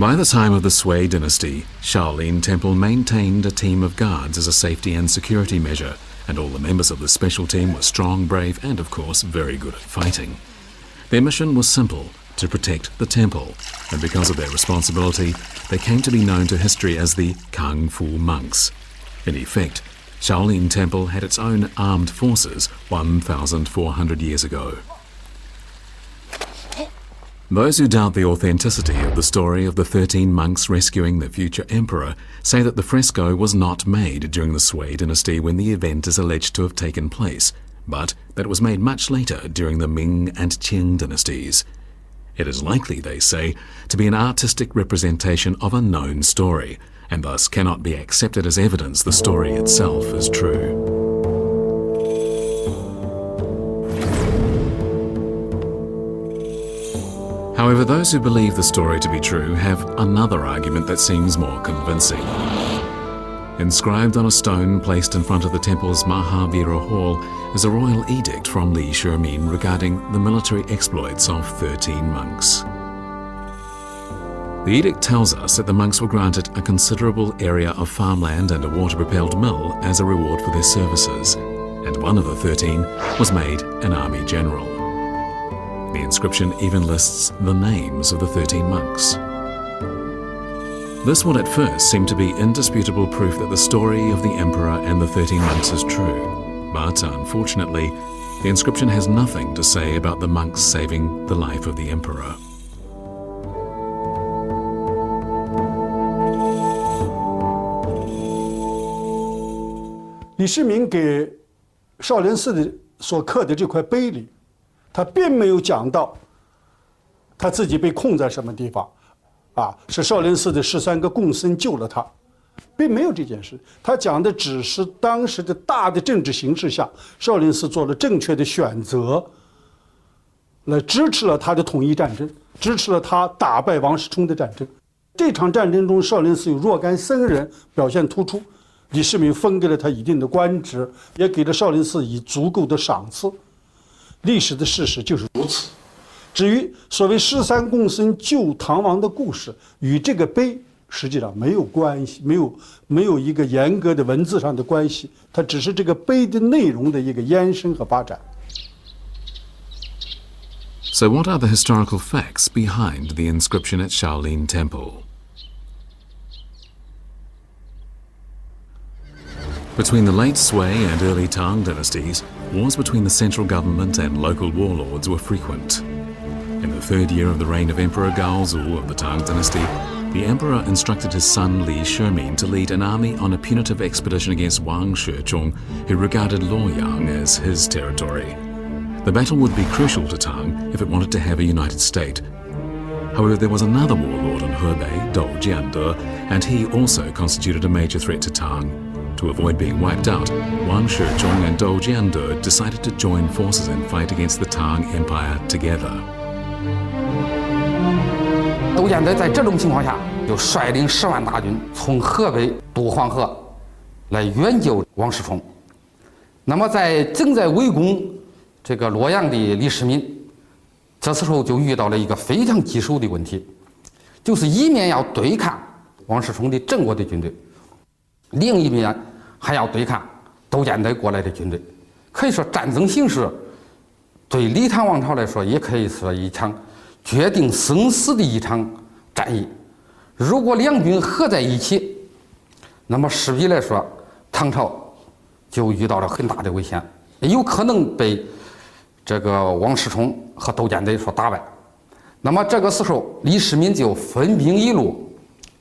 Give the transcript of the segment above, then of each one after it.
By the time of the Sui dynasty, Shaolin Temple maintained a team of guards as a safety and security measure, and all the members of the special team were strong, brave, and of course very good at fighting. Their mission was simple: to protect the temple, and because of their responsibility, they came to be known to history as the Kung Fu monks. In effect, Shaolin Temple had its own armed forces 1,400 years ago. Those who doubt the authenticity of the story of the 13 monks rescuing the future emperor say that the fresco was not made during the Sui dynasty when the event is alleged to have taken place, but that it was made much later during the Ming and Qing dynasties. It is likely, they say, to be an artistic representation of a known story, and thus cannot be accepted as evidence the story itself is true. However, those who believe the story to be true have another argument that seems more convincing. Inscribed on a stone placed in front of the temple's Mahavira Hall is a royal edict from Li Shimin regarding the military exploits of 13 monks. The edict tells us that the monks were granted a considerable area of farmland and a water-propelled mill as a reward for their services, and one of the 13 was made an army general. The inscription even lists the names of the 13 monks. This would at first seem to be indisputable proof that the story of the emperor and the 13 monks is true, but unfortunately, the inscription has nothing to say about the monks saving the life of the emperor. Li Shimin 给少林寺的所刻的这块碑里，他并没有讲到他自己被困在什么地方，是少林寺的13个贡僧救了他，并没有这件事。他讲的只是当时的大的政治形势下，少林寺做了正确的选择，来支持了他的统一战争，支持了他打败王世充的战争。这场战争中，少林寺有若干僧人表现突出，李世民分给了他一定的官职，也给了少林寺以足够的赏赐。历史的事实就是如此。至于所谓13贡僧救唐王的故事，与这个碑实际上没有关系，没有一个严格的文字上的关系，它只是这个碑的内容的一个延伸和发展。So what are the historical facts behind the inscription at Shaolin Temple? Between the late Sui and early Tang dynasties, wars between the central government and local warlords were frequent. In the third year of the reign of Emperor Gaozu of the Tang dynasty, the emperor instructed his son Li Shimin to lead an army on a punitive expedition against Wang Shizhong, who regarded Luoyang as his territory. The battle would be crucial to Tang if it wanted to have a united state. However, there was another warlord in Hebei, Dou Jiande, and he also constituted a major threat to Tang. To avoid being wiped out, Wang Shizhong and Dou Jiande decided to join forces and fight against the Tang Empire together. 窦建德在这种情况下，就率领10万大军从河北渡黄河，来援救王世充。那么，正在围攻这个洛阳的李世民，这时候就遇到了一个非常棘手的问题，就是一面要对抗王世充的郑国的军队，另一面还要对抗窦建德过来的军队。可以说，战争形势对李唐王朝来说，也可以说一场决定生死的一场战役。如果两军合在一起，那么势必来说，唐朝就遇到了很大的危险，有可能被这个王世充和窦建德所打败。那么这个时候，李世民就分兵一路，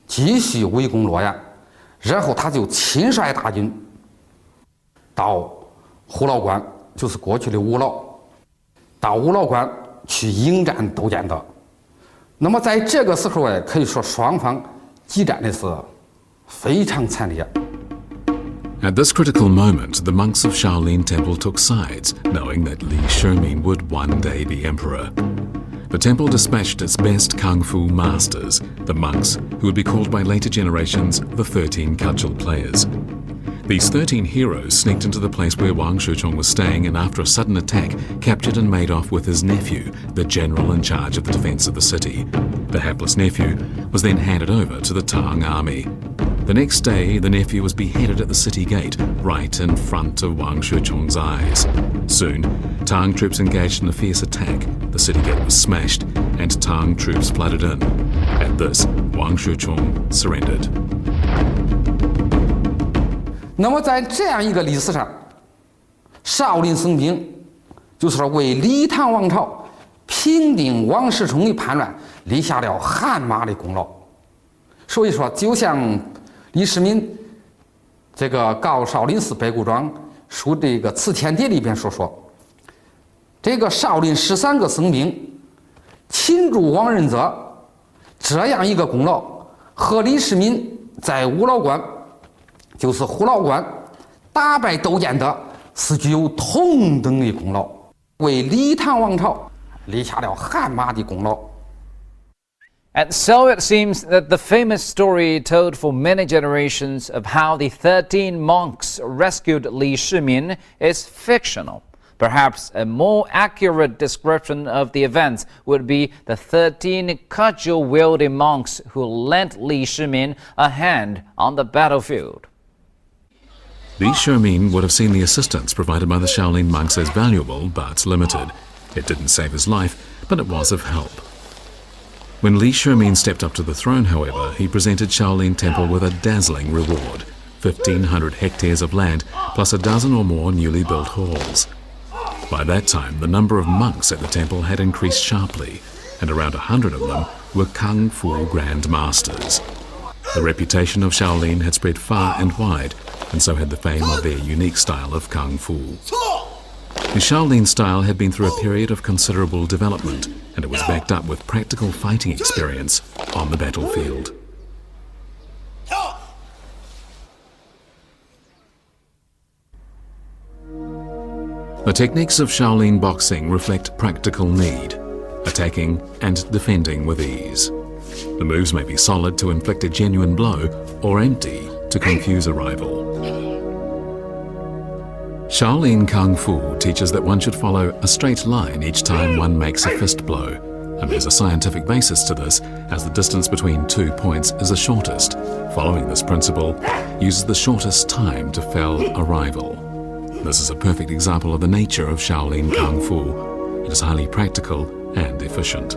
继续围攻洛阳，然后他就亲率大军到虎牢关，就是过去的五老，到五老关去迎战窦建德。那么在这个时候可以说双方激战的是非常惨烈。At this critical moment, the monks of Shaolin Temple took sides, knowing that Li Shimin would one day be emperor. The temple dispatched its best kung fu masters, the monks, who would be called by later generations the 13 cudgel players. These 13 heroes sneaked into the place where Wang Shuchong was staying and after a sudden attack, captured and made off with his nephew, the general in charge of the defense of the city. The hapless nephew was then handed over to the Tang army. The next day, the nephew was beheaded at the city gate, right in front of Wang Shuchong's eyes. Soon, Tang troops engaged in a fierce attack. The city gate was smashed, and Tang troops flooded in. At this, Wang Shuchong surrendered. 那么在这样一个历史上，少林僧兵就是为李唐王朝平定王世充的叛乱立下了汗马的功劳。所以说，就像李世民这个告少林寺白骨庄书这个辞天帖里边所说，这个少林13个僧兵擒住王仁泽这样一个功劳，和李世民在五老关，就是虎牢关打败窦建德是具有同等的功劳，为李唐王朝立下了汗马的功劳。 And so it seems that the famous story told for many generations of how the 13 monks rescued Li Shimin is fictional. Perhaps a more accurate description of the events would be the 13 cudgel-wielding monks who lent Li Shimin a hand on the battlefield. Li Shimin would have seen the assistance provided by the Shaolin monks as valuable but limited. It didn't save his life, but it was of help. When Li Shimin stepped up to the throne, however, he presented Shaolin Temple with a dazzling reward: 1,500 hectares of land, plus a dozen or more newly built halls. By that time, the number of monks at the temple had increased sharply, and around 100 of them were Kung Fu Grand Masters. The reputation of Shaolin had spread far and wide, and so had the fame of their unique style of Kung Fu. The Shaolin style had been through a period of considerable development, and it was backed up with practical fighting experience on the battlefield. The techniques of Shaolin boxing reflect practical need, attacking and defending with ease. The moves may be solid to inflict a genuine blow or empty to confuse a rival. Shaolin Kung Fu teaches that one should follow a straight line each time one makes a fist blow, and there's a scientific basis to this, as the distance between 2 points is the shortest. Following this principle uses the shortest time to fell a rival. This is a perfect example of the nature of Shaolin Kung Fu. It is highly practical and efficient.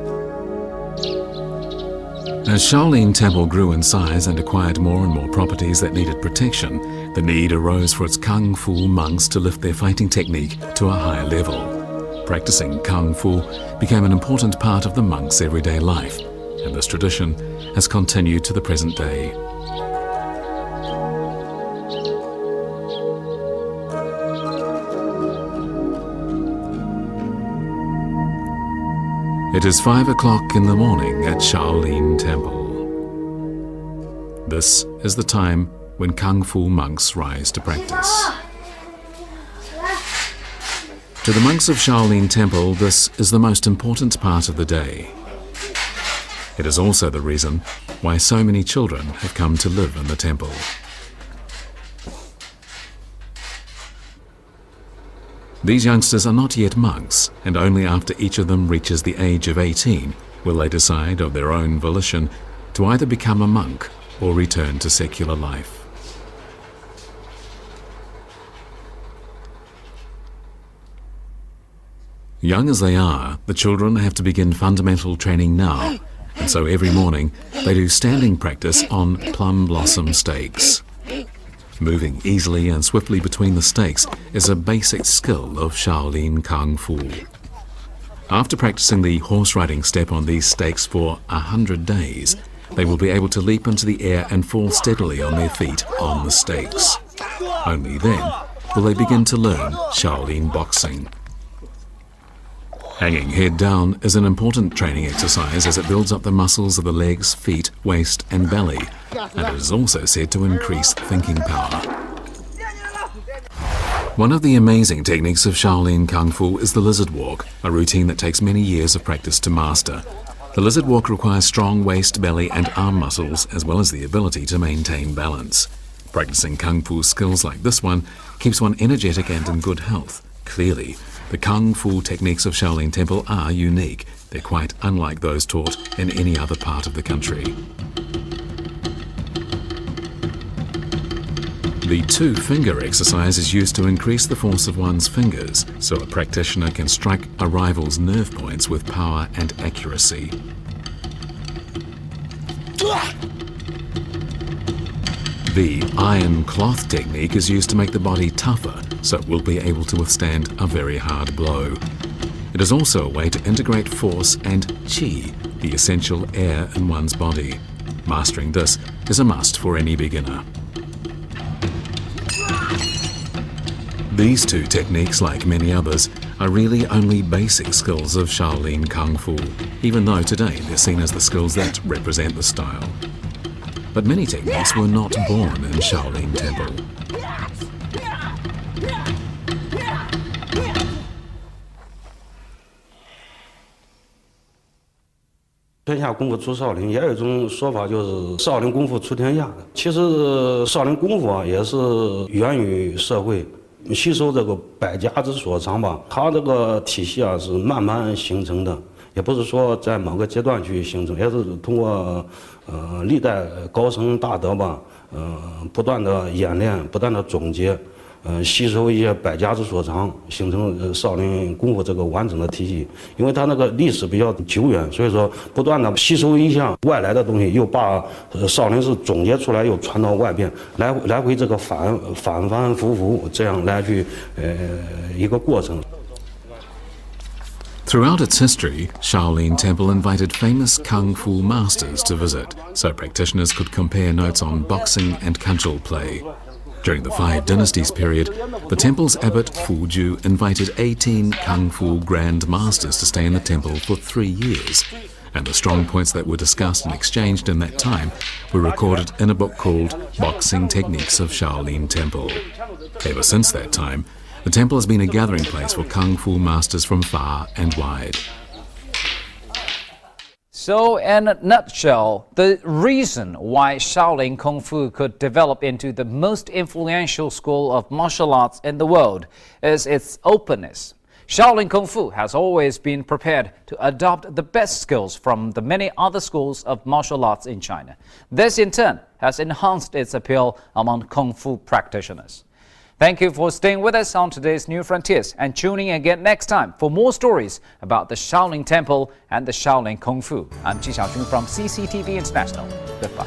As Shaolin Temple grew in size and acquired more and more properties that needed protection, the need arose for its Kung Fu monks to lift their fighting technique to a higher level. Practicing Kung Fu became an important part of the monks' everyday life, and this tradition has continued to the present day. It is 5 o'clock in the morning at Shaolin Temple. This is the time when Kung Fu monks rise to practice. To the monks of Shaolin Temple, this is the most important part of the day. It is also the reason why so many children have come to live in the temple. These youngsters are not yet monks, and only after each of them reaches the age of 18 will they decide of their own volition to either become a monk or return to secular life. Young as they are, the children have to begin fundamental training now, and so every morning they do standing practice on plum blossom stakes. Moving easily and swiftly between the stakes is a basic skill of Shaolin Kung Fu. After practicing the horse riding step on these stakes for 100 days, they will be able to leap into the air and fall steadily on their feet on the stakes. Only then will they begin to learn Shaolin boxing. Hanging head down is an important training exercise as it builds up the muscles of the legs, feet, waist and belly, and it is also said to increase thinking power. One of the amazing techniques of Shaolin Kung Fu is the lizard walk, a routine that takes many years of practice to master. The lizard walk requires strong waist, belly and arm muscles, as well as the ability to maintain balance. Practicing kung fu skills like this one keeps one energetic and in good health. Clearly, the kung fu techniques of Shaolin Temple are unique. They're quite unlike those taught in any other part of the country. The two-finger exercise is used to increase the force of one's fingers, so a practitioner can strike a rival's nerve points with power and accuracy. The iron cloth technique is used to make the body tougher, so it will be able to withstand a very hard blow. It is also a way to integrate force and qi, the essential air in one's body. Mastering this is a must for any beginner. These two techniques, like many others, are really only basic skills of Shaolin Kung Fu, even though today they're seen as the skills that represent the style. But many techniques were not born in Shaolin Temple. 天下功夫出少林，也有一种说法，就是少林功夫出天下的。其实少林功夫啊，也是源于社会，吸收这个百家之所长吧。它这个体系啊，是慢慢形成的，也不是说在某个阶段去形成，也是通过历代高僧大德吧，不断的演练，不断的总结。吸收一些百家之所长，形成少林功夫这个完整的体系。因为它那个历史比较久远，所以说不断的吸收一项外来的东西，又把少林寺总结出来，又传到外边，来回这个反复这样来去一个过程。 Throughout its history, Shaolin Temple invited famous kung fu masters to visit, so practitioners could compare notes on boxing and cudgel play. During the Five Dynasties period, the temple's abbot Fuju invited 18 kung fu grand masters to stay in the temple for 3 years, and the strong points that were discussed and exchanged in that time were recorded in a book called Boxing Techniques of Shaolin Temple. Ever since that time, the temple has been a gathering place for kung fu masters from far and wide. So, in a nutshell, the reason why Shaolin Kung Fu could develop into the most influential school of martial arts in the world is its openness. Shaolin Kung Fu has always been prepared to adopt the best skills from the many other schools of martial arts in China. This, in turn, has enhanced its appeal among Kung Fu practitioners. Thank you for staying with us on today's New Frontiers and tuning in again next time for more stories about the Shaolin Temple and the Shaolin Kung Fu. I'm Jι Σιάο Τζун from CCTV International. Goodbye.